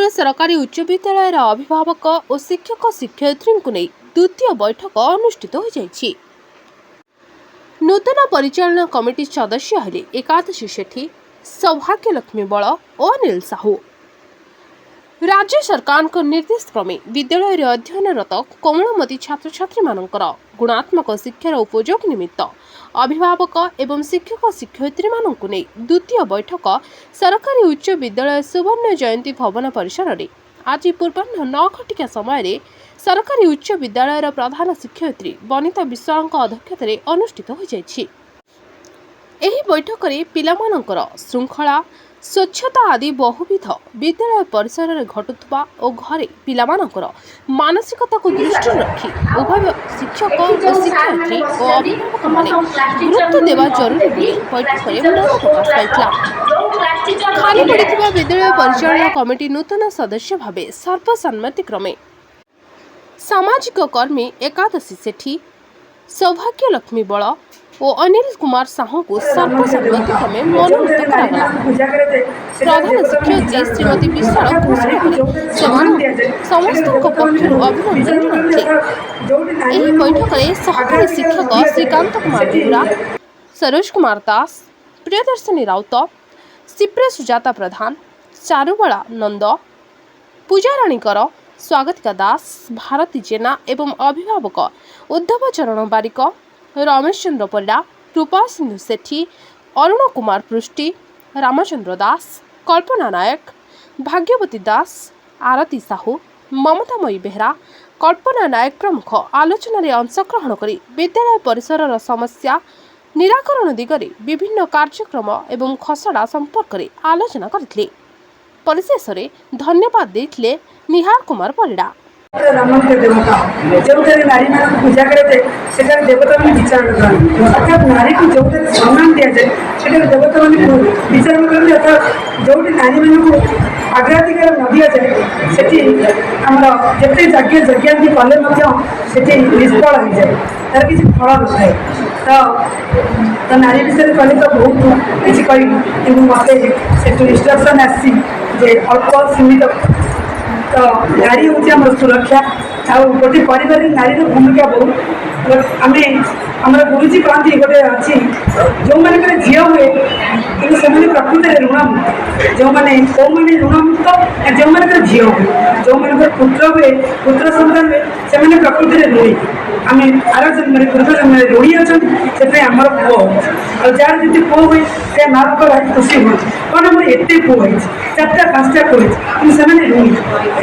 बालिचंद्रपुर सरकारी उच्च विद्यालय अभिभावक और शिक्षक शिक्षयित्री को नहीं द्वितीय बैठक अनुष्ठित हो जाइछि। नूतन परिचालना कमिटी सदस्य हेले एकादशी सेठी, सौभाग्यलक्ष्मी बल और अनिल साहू। राज्य सरकार निर्देश क्रमे विद्यालय अध्ययनरत कोमलमती छात्र छात्री मानकर गुणात्मक शिक्षार उपयोग निमित्त अभिभावक एवं शिक्षक शिक्षयित्री मानक नहीं द्वितीय बैठक सरकारी उच्च विद्यालय सुवर्ण जयंती भवन परिसर में आज पूर्वाह्न 9 घटिका समय सरकारी उच्च विद्यालय प्रधान शिक्षयित्री बनिता विश्वाल अध्यक्षतार अनुष्ठित हो जाइछि। एही बैठक में पिलामानकर श्रृंखला स्वच्छता आदि बहुविध विद्यालय परिसर में घटुवा और घरे पिलामानकर मानसिकता को दृष्टि रखी उभय शिक्षक और शिक्षयित्री और अभिभावक माने गुरुत्व देवा जरूरी बोली बैठक में मत प्रकाश पाइथिला। खाली पड़िथिबा विद्यालय परिचालना कमिटी नूतन सदस्य भावे सर्वसम्मति क्रमे सामाजिक कर्मी एकादशी सेठी, सौभाग्यलक्ष्मी बल और अनिल कुमार साहू को सर्वसम्मति क्रमे मनोनीत करागला। प्रधान शिक्षयित्री श्रीमती विश्वाल घोषणा कर समस्त पक्षर अभिनंदन जणाइले। एही बैठक में सहकारी शिक्षक श्रीकांत कुमार बेहुरा, सरोज कुमार दास, प्रियदर्शनी राउत, शिप्रे सुजाता प्रधान, चारुबाला नंद, पूजाराणी कर, स्वागतिका दास, भारती जेना एवं अभिभावक उद्धव चरण बारिक, रमेश चंद्र पल्ला, रूपा सिंधु सेठी, अरुण कुमार पृष्टि, रामचंद्र दास, कल्पना नायक, भाग्यवती दास, आरती साहू, ममतामयी बेहरा, कल्पना नायक प्रमुख आलोचन में अंशग्रहण कर विद्यालय परिसर समस्या निराकरण दिगरे विभिन्न कार्यक्रम एवं खसड़ा संपर्क में आलोचना करथिले। परिशेष में धन्यवाद देथिले निहार कुमार परिडा। देवता जो नारी मान पूजा करते देवता मैंने विचार करते अर्थात नारी को जो सम्मान दि जाए से देवता मैंने विचार करते अर्थात जो नारी मान को अग्राधिकार न दि जाए से जिते यज्ञ यज्ञांति कले निष्फल हो जाए तार किसी फल न थाए। तो नारी विषय कले तो बहुत किसी कही मत से इंस्ट्रक्शन आसी अल्प सीमित। तो नारी हूँ सुरक्षा आ गोटे परिवार नारी भूमिका बहुत आम आम गुरुजी कहती गोटे अच्छी जो मैंने झी हुए कि से प्रकृति ऋण जो मैंने कौ मैंने ऋण मुक्त जो मैंने झी हुए जो मैंने पुत्र हुए पुत्र सन्तान हुए से प्रकृति ऋणी आम आर जन्म पूर्व जन्म ऋणी अच्छा से आमर पुओ और जार जी पुओ हुए से माँ बापा भाई खुशी हो कौन मोर एत पुओ हो 4टा 5टा पुओ से ऋणी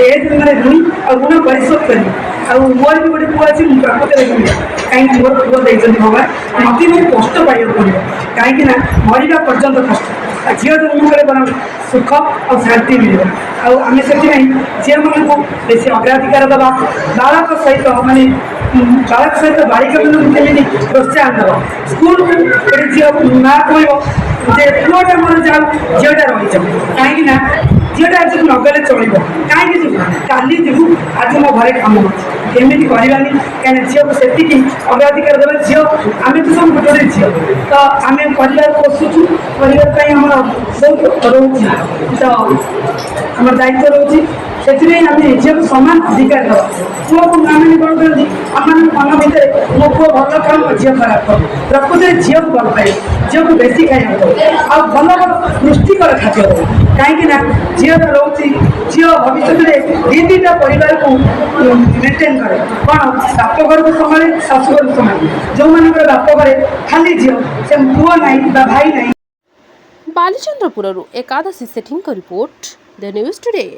ए जन्म ऋणी और ऋण परिशोध करी और मोर भी गोटे पुओ अच्छी प्रकृति ऋणी कहीं मोर पुओ देखते भगवान मत मैं कष्ट पाइबा पड़ो कहीं मरवा पर्यंत कष्ट झील जन्म कले बना सुख और शांति मिले आम से झील मान बेस अग्राधिकार दवा बालक सहित मानने बालक सहित बालिका मान केमी प्रोत्साहन दवा स्कूल को गोटे झील माँ कह पुआटा मोर जाओ झीलटा रही कहीं झीलटा आज नगले चलो कहीं काली जीवु आज मो घरे कम केमी करवानी कहीं झील को से अग्राधिकार देवा झील आम तो सब गोटे गोटे झील तो आम परिवार पोषुचु परिवार बहुत रोच तो आम दायित्व रोचे से आम झील को सामान अधिकार देवा पुओ को माँ मैंने कौन करती आम मन भितर मो पुओ भल खाऊ मो झील खराब कर प्रकृति झील को भल पाए झील को बेसी खाया आ भल भल पुष्टिकर खाद्य दो कहीं झील रोचे झील भविष्य में दी दीटा परिवार को मेन्टेन करे कौन बाप घर को संभाले शाशुघर को संभाले जो मान बाप घरे खाली झील से पुओ ना भाई ना। बालिचंद्रपुर एकादशी सेठी रिपोर्ट द न्यूज टुडे।